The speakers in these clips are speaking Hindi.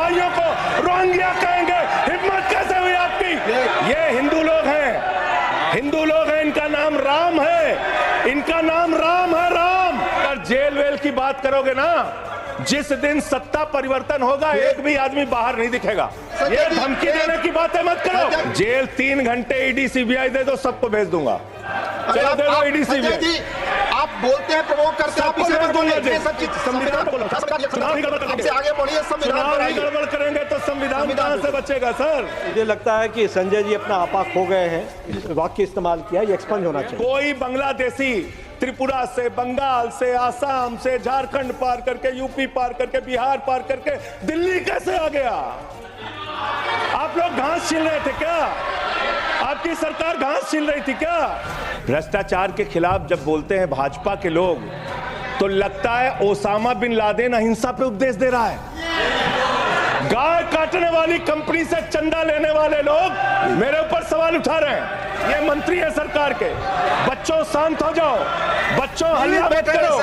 भाइयों को रोहिंग्या कहेंगे? हिम्मत कैसे हुई आपकी? ये हिंदू लोग हैं, हिंदू लोग हैं, इनका नाम राम है, इनका नाम राम है, राम। अगर जेल वेल की बात करोगे ना, जिस दिन सत्ता परिवर्तन होगा एक भी आदमी बाहर नहीं दिखेगा। ये धमकी देने की बातें मत करो। जेल 3 घंटे ईडी सीबीआई दे दो, सबको भेज दूंगा। चलो दे दो ईडी सीबीआई। आप बोलते हैं, प्रवोक करते हैं, आप इसे संविधान आगे बढ़िए। संविधान गड़बड़ करेंगे तो संविधान कहां से बचेगा सर? मुझे लगता है कि संजय जी अपना आपा खो गए हैं, वाक्य इस्तेमाल किया, ये एक्सपंज होना चाहिए। कोई बांग्लादेशी त्रिपुरा से, बंगाल से, आसाम से, झारखंड पार करके, यूपी पार करके, बिहार पार करके दिल्ली कैसे आ गया? आप लोग घास छील रहे थे क्या? आपकी सरकार घास छील रही थी क्या? भ्रष्टाचार के खिलाफ जब बोलते हैं भाजपा के लोग, तो लगता है ओसामा बिन लादेन अहिंसा पे उपदेश दे रहा है। गाय काटने वाली कंपनी से चंदा लेने वाले लोग मेरे ऊपर सवाल उठा रहे हैं। ये मंत्री है सरकार के। बच्चों शांत हो जाओ, बच्चों हल्ला मत करो।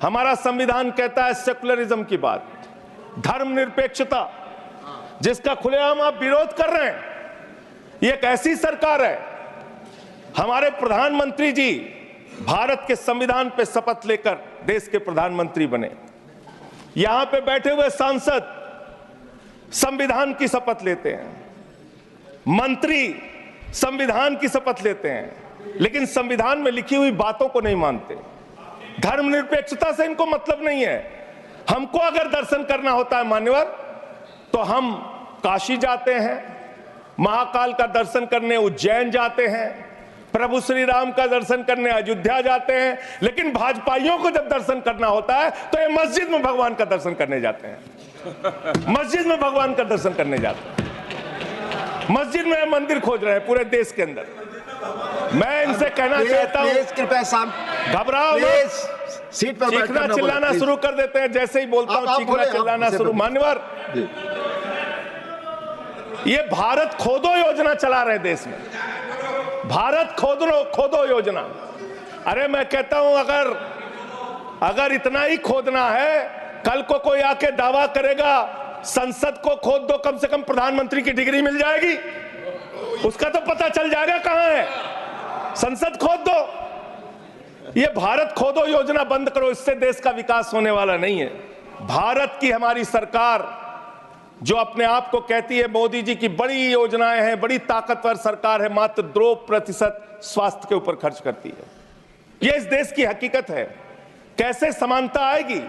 हमारा संविधान कहता है सेकुलरिज्म की बात, धर्मनिरपेक्षता, जिसका खुलेआम आप विरोध कर रहे हैं। ये एक ऐसी सरकार है, हमारे प्रधानमंत्री जी भारत के संविधान पे शपथ लेकर देश के प्रधानमंत्री बने। यहां पे बैठे हुए सांसद संविधान की शपथ लेते हैं, मंत्री संविधान की शपथ लेते हैं, लेकिन संविधान में लिखी हुई बातों को नहीं मानते। धर्मनिरपेक्षता से इनको मतलब नहीं है। हमको अगर दर्शन करना होता है मान्यवर, तो हम काशी जाते हैं, महाकाल का दर्शन करने उज्जैन जाते हैं, प्रभु श्री राम का दर्शन करने अयोध्या जाते हैं। लेकिन भाजपाइयों को जब दर्शन करना होता है तो ये मस्जिद में भगवान का दर्शन करने जाते हैं। मस्जिद में भगवान का दर्शन करने जाते हैं, मस्जिद में मंदिर खोज रहे हैं पूरे देश के अंदर। मैं इनसे कहना चाहता हूं, घबराओ मत, सीट पर चीखना चिल्लाना शुरू कर देते हैं। जैसे ही बोलता हूं चीखना चिल्लाना शुरू। मान्यवर, ये भारत खोदो योजना चला रहे देश में, भारत खोदो योजना। अरे मैं कहता हूं अगर इतना ही खोदना है, कल को कोई आके दावा करेगा संसद को खोद दो, कम से कम प्रधानमंत्री की डिग्री मिल जाएगी, उसका तो पता चल जाएगा कहां है। संसद खोद दो। ये भारत खोदो योजना बंद करो, इससे देश का विकास होने वाला नहीं है। भारत की हमारी सरकार जो अपने आप को कहती है मोदी जी की बड़ी योजनाएं हैं, बड़ी ताकतवर सरकार है, मात्र 2% स्वास्थ्य के ऊपर खर्च करती है। यह इस देश की हकीकत है। कैसे समानता आएगी?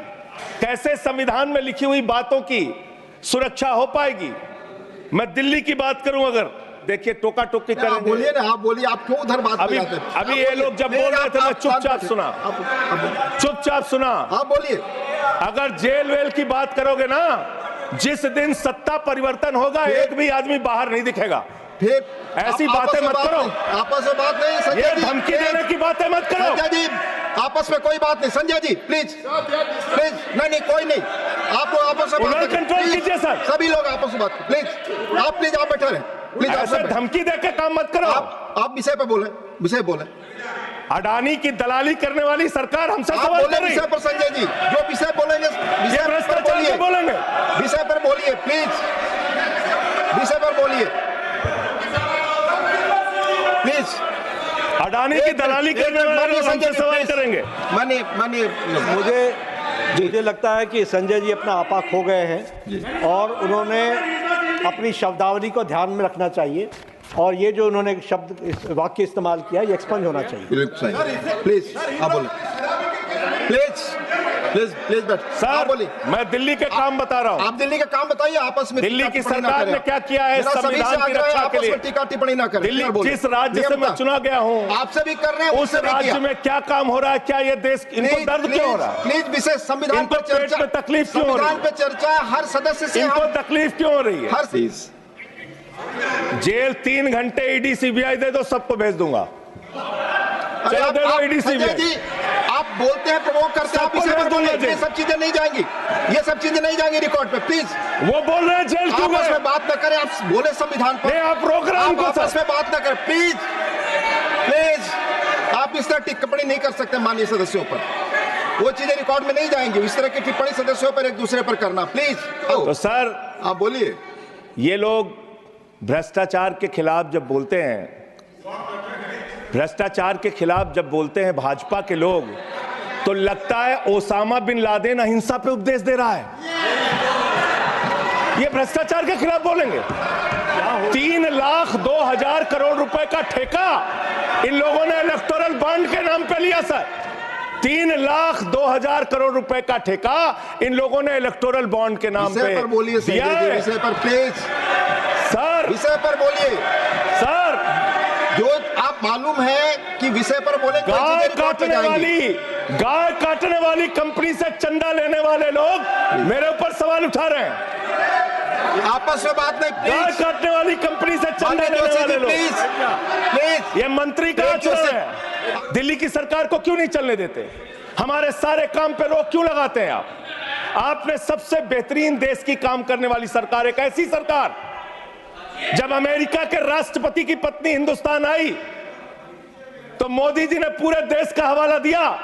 कैसे संविधान में लिखी हुई बातों की सुरक्षा हो पाएगी? मैं दिल्ली की बात करूं, अगर देखिए टोका टोकी करेंगे। बोलिए ना, आप बोलिए, आप क्यों उधर बात अभी ये लोग जब बोल रहे थे मैं चुपचाप सुना। आप बोलिए। अगर जेल वेल की बात करोगे ना, जिस दिन सत्ता परिवर्तन होगा एक भी आदमी बाहर नहीं दिखेगा। ठीक, ऐसी बातें मत करो, आपस में बात नहीं। संजय ये जी, धमकी देने की बातें मत करो। संजय जी, आपस में कोई बात नहीं। संजय जी प्लीज प्लीज, नहीं कोई नहीं, आप लोग आपस में बात कंट्रोल कीजिए सर। सभी लोग आपस में बात प्लीज, आप बैठे रहे प्लीज। ऐसे धमकी देकर काम मत करो। आप विषय पे बोले। अडानी की दलाली करने वाली सरकार हमसे सवाल कर रही है। विषय पर संजय जी जो विषय बोलेंगे, भ्रष्टाचार बोलेंगे, विषय पर बोलिए प्लीज, विषय पर बोलिए प्लीज। अडानी की दलाली करने वाले लोग हमसे सवाल करेंगे। मुझे लगता है कि संजय जी अपना आपा खो गए हैं और उन्होंने अपनी शब्दावली को ध्यान में रखना चाहिए, और ये जो उन्होंने वाक्य इस्तेमाल किया ये एक्सपंज होना चाहिए। प्लीज आप बोलिए, प्लीज बैठ सर। बोलिए, मैं दिल्ली के काम बता रहा हूँ। आप दिल्ली का काम बताइए। आपस में दिल्ली की सरकार ने क्या किया है संविधान की रक्षा के लिए? टीका टिप्पणी ना करें। दिल्ली जिस राज्य से मैं चुना गया हूँ, आपसे भी कर रहे हैं, उस राज्य में क्या काम हो रहा है? क्या ये देश, इनको दर्द क्यों हो रहा है? प्लीज विषय संविधान पर चर्चा, तकलीफ क्यों हो रही है? संविधान पे चर्चा है, हर सदस्य से इनको तकलीफ क्यों हो रही है? हर चीज। जेल 3 घंटे ईडी सीबीआई दे दो, सबको भेज दूंगा। चलो दे दो ईडी सीबीआई। आप बोलते हैं, प्रवोक करते हैं, आप इसे पर बोलिए। ये सब चीजें नहीं जाएंगी, ये सब चीजें नहीं जाएंगी रिकॉर्ड पे। प्लीज वो बोल रहे हैं जेल क्यों आपस में बात न करें, आप बोले संविधान पर, आप प्रोग्राम को आपस में बात न करें प्लीज। आप इस तरह टिप्पणी नहीं कर सकते माननीय सदस्यों पर। वो चीजें रिकॉर्ड में नहीं जाएंगी। इस तरह की टिप्पणी सदस्यों पर एक दूसरे पर करना, प्लीज। तो सर आप बोलिए। ये लोग भ्रष्टाचार के खिलाफ जब बोलते हैं, भ्रष्टाचार के खिलाफ जब बोलते हैं भाजपा के लोग, तो लगता है ओसामा बिन लादेन अहिंसा पे उपदेश दे रहा है। ये भ्रष्टाचार के खिलाफ बोलेंगे। 3,02,000 करोड़ रुपए का ठेका इन लोगों ने इलेक्टोरल बॉन्ड के नाम पे लिया सर। 3,02,000 करोड़ रुपए का ठेका इन लोगों ने इलेक्टोरल बॉन्ड के नाम पे बोलिए दिया है। विषय पर प्लीज सर, विषय पर बोलिए सर। जो आप मालूम है कि विषय पर बोले, गाय काटने वाली कंपनी से चंदा लेने वाले लोग मेरे ऊपर सवाल उठा रहे हैं। आपस में बात नहीं, गाय काटने वाली कंपनी से चंदा लेने वाले लोग। प्लीज ये मंत्री का आचरण है। दिल्ली की सरकार को क्यों नहीं चलने देते? हमारे सारे काम पे रोक क्यों लगाते हैं आप? आपने सबसे बेहतरीन देश की काम करने वाली सरकार, एक ऐसी सरकार, जब अमेरिका के राष्ट्रपति की पत्नी हिंदुस्तान आई तो मोदी जी ने पूरे देश का हवाला दिया।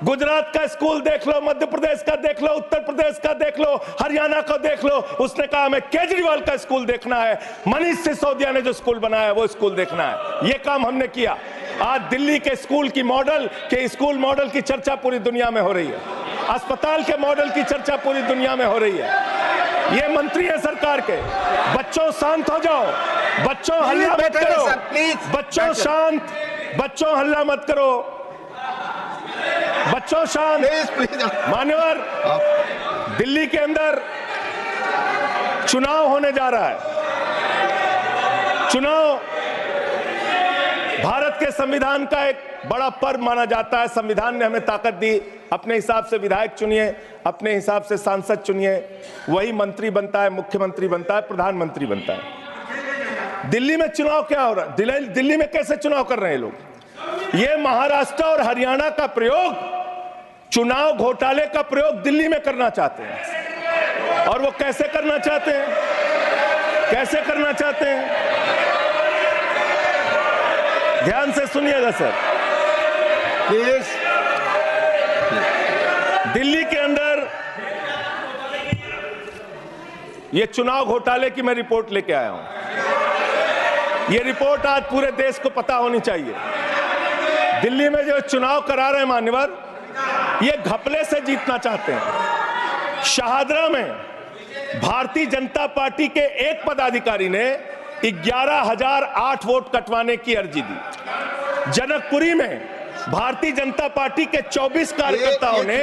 गुजरात का स्कूल देख लो, मध्य प्रदेश का देख लो, उत्तर प्रदेश का देख लो, हरियाणा का देख लो। उसने कहा हमें केजरीवाल का स्कूल देखना है, मनीष सिसोदिया ने जो स्कूल बनाया वो स्कूल देखना है। ये काम हमने किया। आज दिल्ली के स्कूल मॉडल की चर्चा पूरी दुनिया में हो रही है। अस्पताल के मॉडल की चर्चा पूरी दुनिया में हो रही है। ये मंत्री है सरकार के। बच्चों शांत हो जाओ, बच्चों हल्ला मत करो, बच्चों शांत, बच्चों हल्ला मत करो, बच्चों शांत। मान्यवर, दिल्ली के अंदर चुनाव होने जा रहा है। चुनाव भारत के संविधान का एक बड़ा पर्व माना जाता है। संविधान ने हमें ताकत दी, अपने हिसाब से विधायक चुनिए, अपने हिसाब से सांसद चुनिए, वही मंत्री बनता है, मुख्यमंत्री बनता है, प्रधानमंत्री बनता है। दिल्ली में चुनाव क्या हो रहा है? दिल्ली में कैसे चुनाव कर रहे हैं लोग? ये महाराष्ट्र और हरियाणा का प्रयोग, चुनाव घोटाले का प्रयोग दिल्ली में करना चाहते हैं। और वो कैसे करना चाहते हैं? कैसे करना चाहते हैं? ध्यान से सुनिएगा सर। प्लीज। दिल्ली के अंदर ये चुनाव घोटाले की मैं रिपोर्ट लेके आया हूं। ये रिपोर्ट आज पूरे देश को पता होनी चाहिए। दिल्ली में जो चुनाव करा रहे हैं मान्यवर, ये घपले से जीतना चाहते हैं। शाहदरा में भारतीय जनता पार्टी के एक पदाधिकारी ने 11,008 वोट कटवाने की अर्जी दी। जनकपुरी में भारतीय जनता पार्टी के 24 कार्यकर्ताओं ने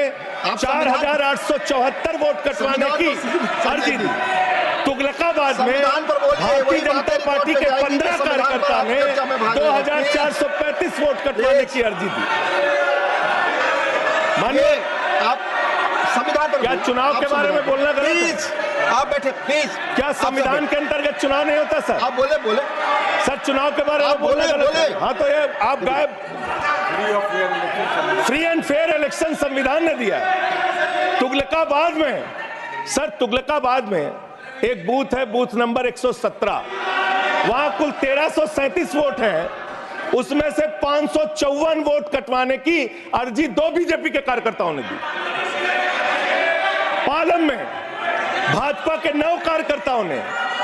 4,874 वोट कटवाने की अर्जी दी। तुगलकाबाद में भारतीय जनता पार्टी के 15 कार्यकर्ता ने 2,435 वोट कटवाने की अर्जी दी। मानिए, आप संविधान पर क्या चुनाव के बारे में बोलना गलत है? आप बैठे प्लीज। क्या संविधान के अंतर्गत चुनाव नहीं होता सर? आप बोले सर, चुनाव के बारे में बोलना गलत है। हाँ, तो ये आप गायब। फ्री एंड फेयर इलेक्शन संविधान ने दिया है। तुगलकाबाद में सर, तुगलकाबाद में एक बूथ है, बूथ नंबर 117, वहां कुल 1337 वोट हैं। उसमें से 554 वोट कटवाने की अर्जी 2 बीजेपी के कार्यकर्ताओं ने दी। पालम में भाजपा के 9 कार्यकर्ताओं ने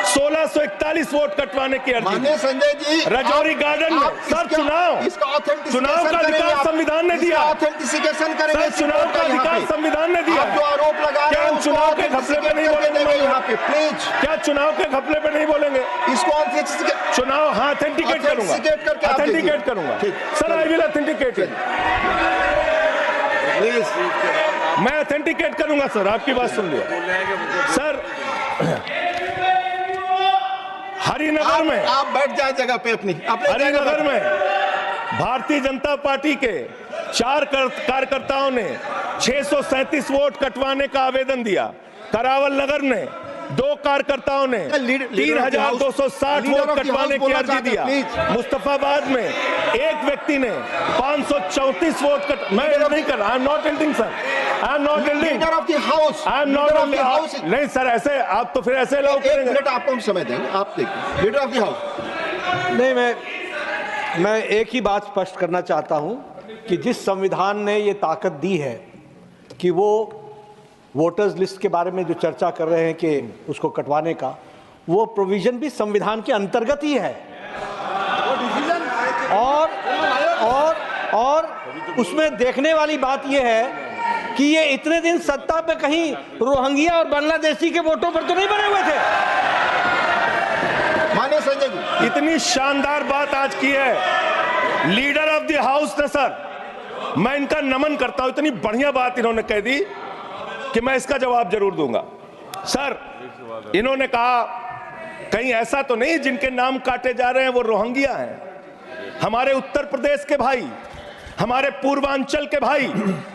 1641 वोट कटवाने की अर्जी दी। संजय जी, रजौरी गार्डन में सर चुनाव का अधिकार संविधान ने दिया। ऑथेंटिसिकेशन करेंगे सर, चुनाव का अधिकार संविधान ने दिया। जो आरोप लगा रहे हैं, चुनाव के घपले पे नहीं बोलेंगे यहाँ पे प्लीज। क्या चुनाव के घपले पे नहीं बोलेंगे? इसको चुनाव हाँ ऑथेंटिकेट करूंगा, ऑथेंटिकेट करूंगा sir. I will authenticate it. मैं ऑथेंटिकेट करूंगा सर, आपकी बात सुन लिया सर। हरिनगर में आप बैठ जाए जगह पे अपनी। हरिनगर में भारतीय जनता पार्टी के 4 कार्यकर्ताओं ने 637 वोट कटवाने का आवेदन दिया। करावल नगर ने 2 कार्यकर्ताओं ने 3,260 वोट कटवाने की अर्जी दिया। मुस्तफाबाद में एक व्यक्ति ने 534 वोट मैं नहीं कर रहा। I am not ending sir, I am not ending. I am not. नहीं सर, ऐसे आप तो फिर ऐसे अलाउ करेंगे। आपको हम समय देंगे, आप देखिए। Leader of the house. नहीं, मैं एक ही बात स्पष्ट करना चाहता हूं कि जिस संविधान ने ये ताकत दी है कि वो वोटर्स लिस्ट के बारे में जो चर्चा कर रहे हैं कि उसको कटवाने का, वो प्रोविजन भी संविधान के अंतर्गत ही है। और उसमें देखने वाली बात यह है कि ये इतने दिन सत्ता पे कहीं रोहिंग्या और बांग्लादेशी के वोटों पर तो नहीं बने हुए थे। माननीय संजय जी, इतनी शानदार बात आज की है लीडर ऑफ द हाउस ने सर, मैं इनका नमन करता हूं। इतनी बढ़िया बात इन्होंने कह दी कि मैं इसका जवाब जरूर दूंगा। सर, इन्होंने कहा कहीं ऐसा तो नहीं जिनके नाम काटे जा रहे हैं वो रोहिंग्या हैं। हमारे उत्तर प्रदेश के भाई, हमारे पूर्वांचल के भाई,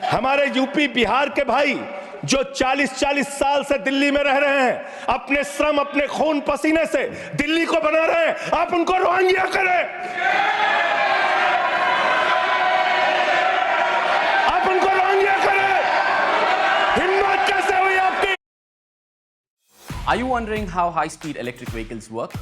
हमारे यूपी बिहार के भाई जो 40-40 साल से दिल्ली में रह रहे हैं, अपने श्रम अपने खून पसीने से दिल्ली को बना रहे हैं, आप उनको रोहिंग्या करें, आप उनको रोहिंग्या करें। हिम्मत कैसे हुई आपकी? Are you wondering how high-speed electric vehicles work?